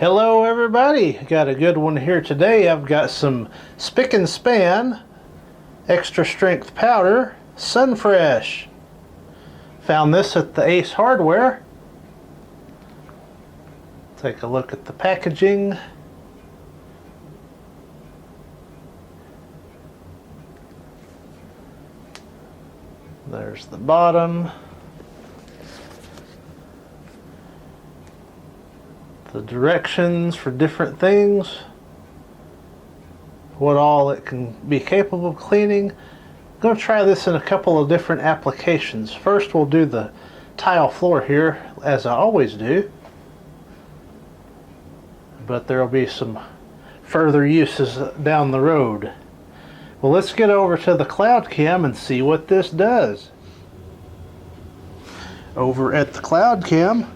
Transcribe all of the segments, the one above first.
Hello everybody, got a good one here today. I've got some Spic and Span extra strength powder, Sun Fresh. Found this at the Ace Hardware. Take a look at the packaging. There's the bottom. The directions for different things, what all it can be capable of cleaning. I'm going to try this in a couple of different applications. First we'll do the tile floor here as I always do, but there will be some further uses down the road. Well, let's get over to the cloud cam and see what this does. Over at the cloud cam,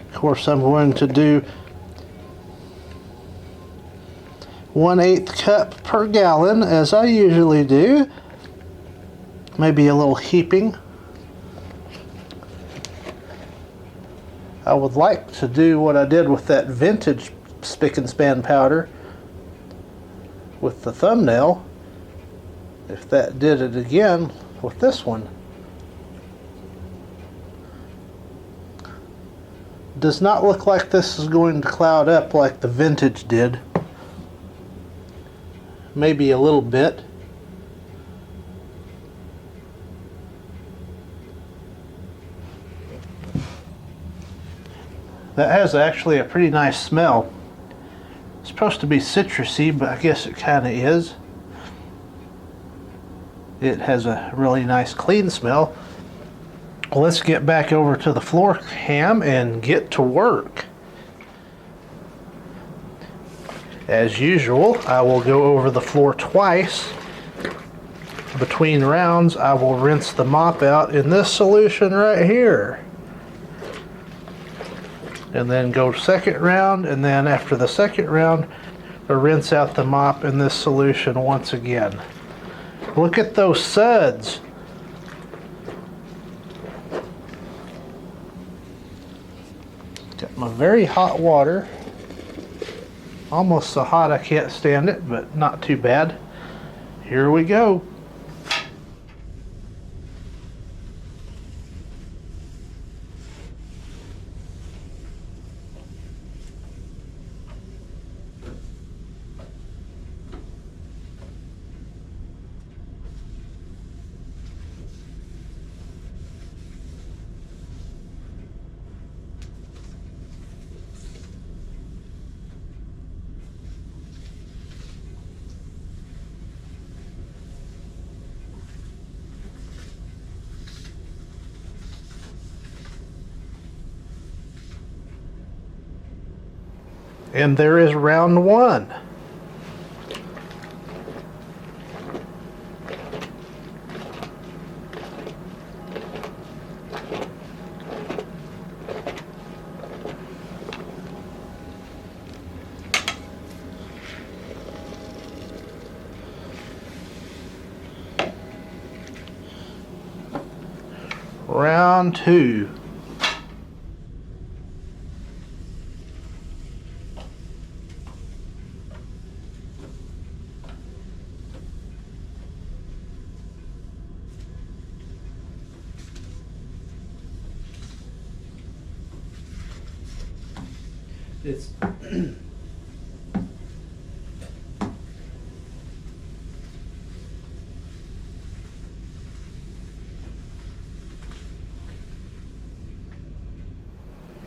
of course, I'm going to do 1/8 cup per gallon as I usually do. Maybe a little heaping. I would like to do what I did with that vintage Spic and Span powder with the thumbnail, if that did it again with this one. Does not look like this is going to cloud up like the vintage did. Maybe a little bit. That has actually a pretty nice smell. It's supposed to be citrusy, but I guess it kind of is. It has a really nice clean smell. Let's get back over to the floor cam and get to work. As usual, I will go over the floor twice. Between rounds, I will rinse the mop out in this solution right here. And then go second round, and then after the second round, I rinse out the mop in this solution once again. Look at those suds. Got my very hot water. Almost so hot I can't stand it, but not too bad. Here we go. And there is round one. Round two. It's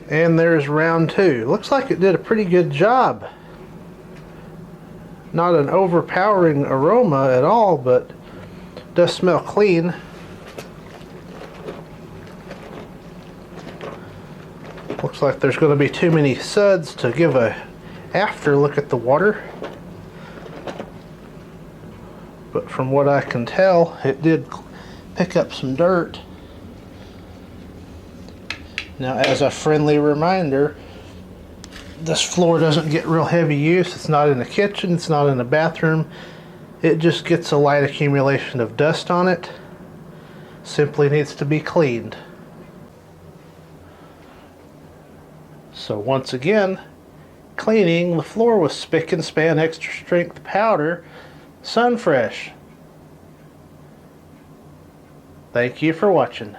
and there's round two. Looks like it did a pretty good job. Not an overpowering aroma at all, but does smell clean. Looks like there's going to be too many suds to give a after look at the water. But from what I can tell, it did pick up some dirt. Now, as a friendly reminder, this floor doesn't get real heavy use. It's not in the kitchen, it's not in the bathroom. It just gets a light accumulation of dust on it. Simply needs to be cleaned. So once again, cleaning the floor with Spic and Span Extra Strength Powder Sunfresh. Thank you for watching.